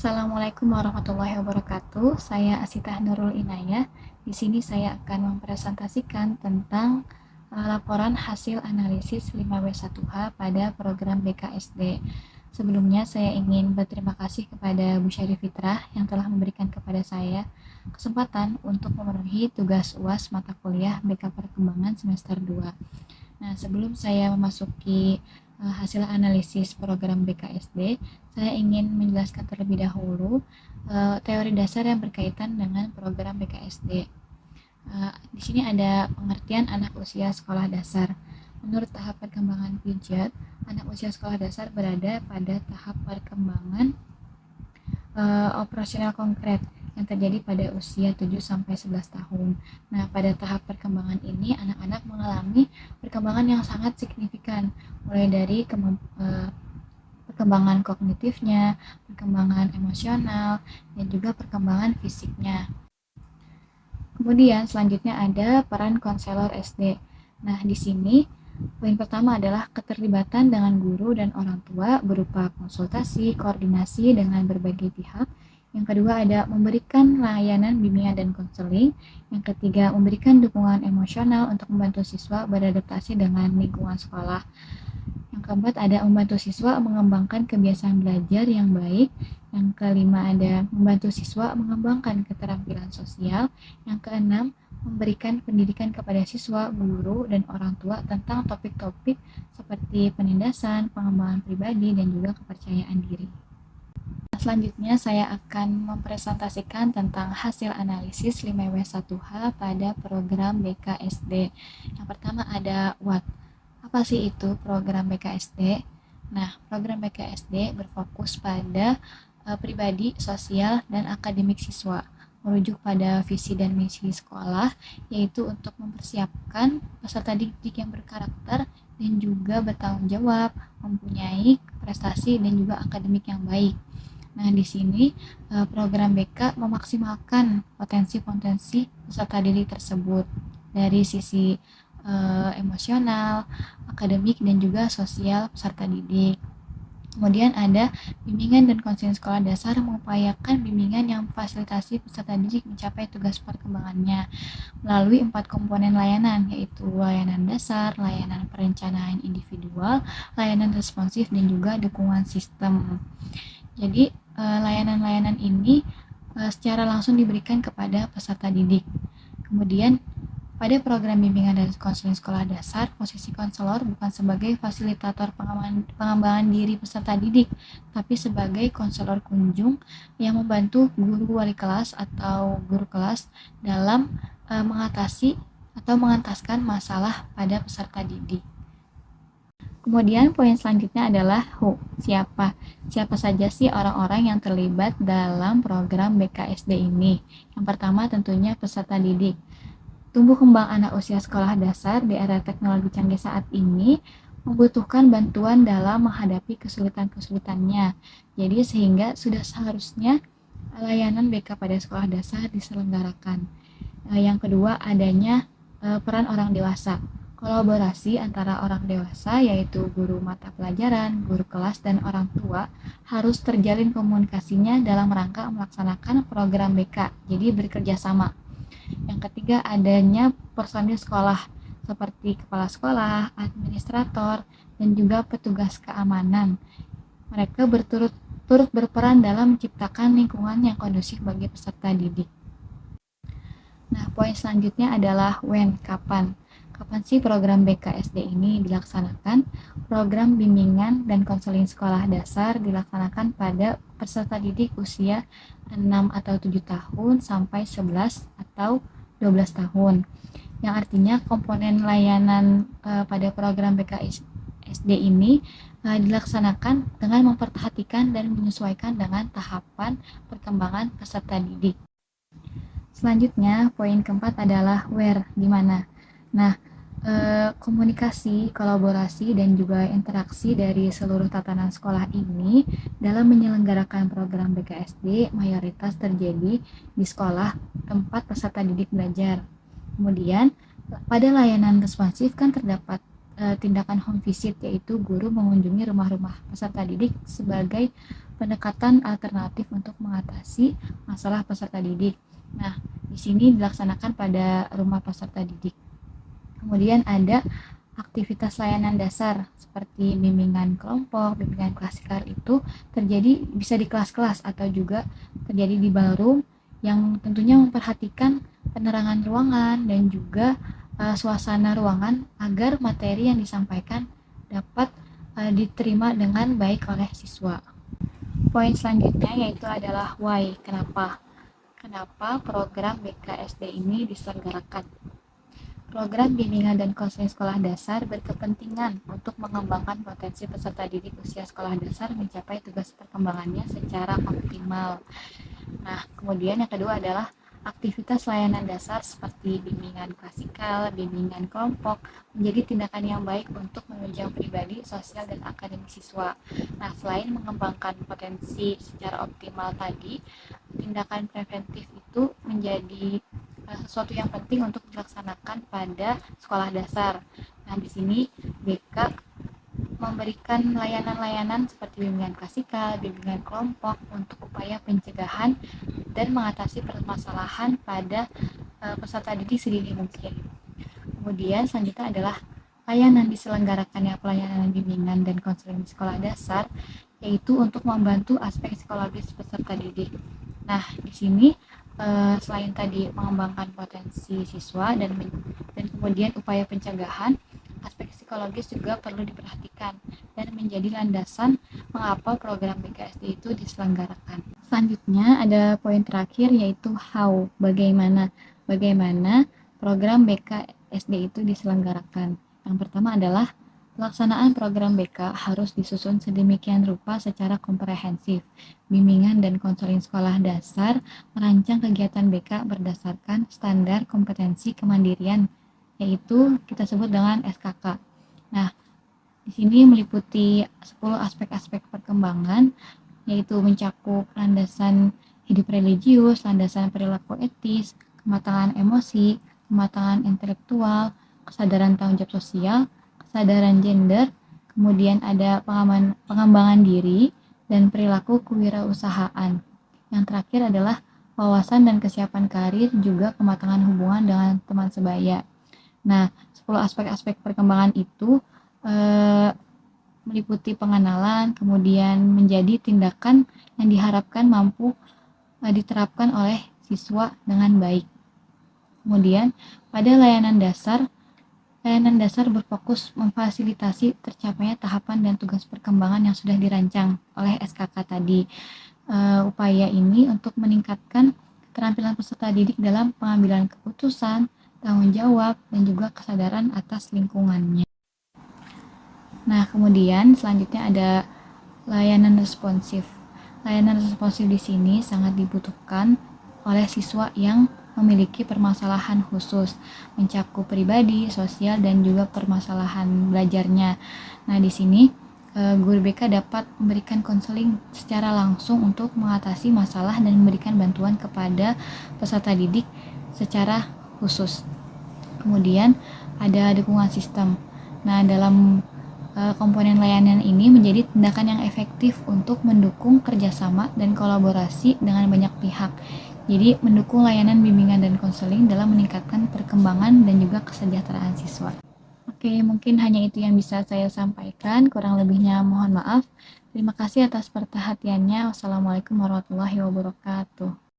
Assalamualaikum warahmatullahi wabarakatuh. Saya Asitah Nurul Inayah. Di sini saya akan mempresentasikan tentang laporan hasil analisis 5W1H pada program BKSD. Sebelumnya saya ingin berterima kasih kepada Bu Syarif Fitrah yang telah memberikan kepada saya kesempatan untuk memenuhi tugas UAS mata kuliah BK Perkembangan semester 2. Nah, sebelum saya memasuki hasil analisis program BKSD, saya ingin menjelaskan terlebih dahulu teori dasar yang berkaitan dengan program BKSD. Di sini ada pengertian anak usia sekolah dasar. Menurut tahap perkembangan Piaget, anak usia sekolah dasar berada pada tahap perkembangan operasional konkret yang terjadi pada usia 7-11 tahun. Nah, pada tahap perkembangan ini, anak-anak mengalami perkembangan yang sangat signifikan, mulai dari perkembangan kognitifnya, perkembangan emosional, dan juga perkembangan fisiknya. Kemudian selanjutnya ada peran konselor SD. Nah, di sini poin pertama adalah keterlibatan dengan guru dan orang tua berupa konsultasi, koordinasi dengan berbagai pihak. Yang kedua ada memberikan layanan bimbingan dan konseling. Yang ketiga memberikan dukungan emosional untuk membantu siswa beradaptasi dengan lingkungan sekolah. Yang keempat ada membantu siswa mengembangkan kebiasaan belajar yang baik. Yang kelima ada membantu siswa mengembangkan keterampilan sosial. Yang keenam memberikan pendidikan kepada siswa, guru, dan orang tua tentang topik-topik seperti penindasan, pengembangan pribadi, dan juga kepercayaan diri. Selanjutnya saya akan mempresentasikan tentang hasil analisis 5W1H pada program BKSD. Yang pertama ada WAT. Apa sih itu program BKSD? Nah, program BKSD berfokus pada pribadi, sosial, dan akademik siswa, merujuk pada visi dan misi sekolah, yaitu untuk mempersiapkan peserta didik yang berkarakter dan juga bertanggung jawab, mempunyai prestasi dan juga akademik yang baik. Nah, di sini program BK memaksimalkan potensi-potensi peserta didik tersebut dari sisi emosional, akademik, dan juga sosial peserta didik. Kemudian ada bimbingan dan konseling sekolah dasar mengupayakan bimbingan yang memfasilitasi peserta didik mencapai tugas perkembangannya melalui 4 komponen layanan, yaitu layanan dasar, layanan perencanaan individual, layanan responsif, dan juga dukungan sistem. Jadi layanan-layanan ini secara langsung diberikan kepada peserta didik. Kemudian pada program bimbingan dan konseling sekolah dasar, posisi konselor bukan sebagai fasilitator pengembangan diri peserta didik, tapi sebagai konselor kunjung yang membantu guru wali kelas atau guru kelas dalam mengatasi atau mengentaskan masalah pada peserta didik. Kemudian poin selanjutnya adalah who, siapa? Siapa saja sih orang-orang yang terlibat dalam program BKSD ini? Yang pertama tentunya peserta didik. Tumbuh kembang anak usia sekolah dasar di era teknologi canggih saat ini membutuhkan bantuan dalam menghadapi kesulitan-kesulitannya. Jadi sehingga sudah seharusnya layanan BK pada sekolah dasar diselenggarakan. Yang kedua adanya peran orang dewasa. Kolaborasi antara orang dewasa yaitu guru mata pelajaran, guru kelas, dan orang tua harus terjalin komunikasinya dalam rangka melaksanakan program BK. Jadi bekerja sama. Yang ketiga adanya personil sekolah seperti kepala sekolah, administrator, dan juga petugas keamanan. Mereka turut berperan dalam menciptakan lingkungan yang kondusif bagi peserta didik. Nah, poin selanjutnya adalah when, kapan. Kapan sih program BKSD ini dilaksanakan? Program bimbingan dan konseling sekolah dasar dilaksanakan pada peserta didik usia 6 atau 7 tahun sampai 11 atau 12 tahun. Yang artinya komponen layanan pada program BKSD ini dilaksanakan dengan memperhatikan dan menyesuaikan dengan tahapan perkembangan peserta didik. Selanjutnya, poin keempat adalah where, di mana. Nah, komunikasi, kolaborasi, dan juga interaksi dari seluruh tatanan sekolah ini dalam menyelenggarakan program BKSD mayoritas terjadi di sekolah tempat peserta didik belajar. Kemudian, pada layanan responsif kan terdapat tindakan home visit, yaitu guru mengunjungi rumah-rumah peserta didik sebagai pendekatan alternatif untuk mengatasi masalah peserta didik. Nah, di sini dilaksanakan pada rumah peserta didik. Kemudian ada aktivitas layanan dasar seperti bimbingan kelompok, bimbingan klasikal itu terjadi bisa di kelas-kelas atau juga terjadi di ballroom yang tentunya memperhatikan penerangan ruangan dan juga suasana ruangan agar materi yang disampaikan dapat diterima dengan baik oleh siswa. Poin selanjutnya yaitu adalah why, kenapa. Kenapa program BKSD ini diselenggarakan? Program bimbingan dan konseling sekolah dasar berkepentingan untuk mengembangkan potensi peserta didik usia sekolah dasar mencapai tugas perkembangannya secara optimal. Nah, kemudian yang kedua adalah aktivitas layanan dasar seperti bimbingan klasikal, bimbingan kelompok menjadi tindakan yang baik untuk menunjang pribadi, sosial, dan akademik siswa. Nah, selain mengembangkan potensi secara optimal tadi, tindakan preventif itu menjadi sesuatu yang penting untuk dilaksanakan pada sekolah dasar. Nah, di sini BK memberikan layanan-layanan seperti bimbingan klasikal, bimbingan kelompok untuk upaya pencegahan dan mengatasi permasalahan pada peserta didik sedini mungkin. Kemudian selanjutnya adalah layanan diselenggarakannya pelayanan bimbingan dan konseling di sekolah dasar, yaitu untuk membantu aspek psikologis peserta didik. Nah, di sini selain tadi mengembangkan potensi siswa dan kemudian upaya pencegahan, aspek psikologis juga perlu diperhatikan dan menjadi landasan mengapa program BKSD itu diselenggarakan. Selanjutnya ada poin terakhir yaitu how, bagaimana program BKSD itu diselenggarakan. Yang pertama adalah pelaksanaan program BK harus disusun sedemikian rupa secara komprehensif. Bimbingan dan konseling sekolah dasar merancang kegiatan BK berdasarkan standar kompetensi kemandirian, yaitu kita sebut dengan SKK. Nah, di sini meliputi 10 aspek-aspek perkembangan, yaitu mencakup landasan hidup religius, landasan perilaku etis, kematangan emosi, kematangan intelektual, kesadaran tanggung jawab sosial, kesadaran gender, kemudian ada pengembangan diri, dan perilaku kewirausahaan. Yang terakhir adalah wawasan dan kesiapan karir, juga kematangan hubungan dengan teman sebaya. Nah, 10 aspek-aspek perkembangan itu meliputi pengenalan, kemudian menjadi tindakan yang diharapkan mampu diterapkan oleh siswa dengan baik. Kemudian, pada layanan dasar berfokus memfasilitasi tercapainya tahapan dan tugas perkembangan yang sudah dirancang oleh SKK tadi. Upaya ini untuk meningkatkan keterampilan peserta didik dalam pengambilan keputusan, tanggung jawab, dan juga kesadaran atas lingkungannya. Nah, kemudian selanjutnya ada layanan responsif. Layanan responsif di sini sangat dibutuhkan oleh siswa yang memiliki permasalahan khusus, mencakup pribadi, sosial, dan juga permasalahan belajarnya. Nah, di sini guru BK dapat memberikan konseling secara langsung untuk mengatasi masalah dan memberikan bantuan kepada peserta didik secara khusus. Kemudian ada dukungan sistem. Nah, dalam komponen layanan ini menjadi tindakan yang efektif untuk mendukung kerjasama dan kolaborasi dengan banyak pihak. Jadi mendukung layanan bimbingan dan konseling dalam meningkatkan perkembangan dan juga kesejahteraan siswa. Oke, mungkin hanya itu yang bisa saya sampaikan. Kurang lebihnya mohon maaf. Terima kasih atas perhatiannya. Wassalamualaikum warahmatullahi wabarakatuh.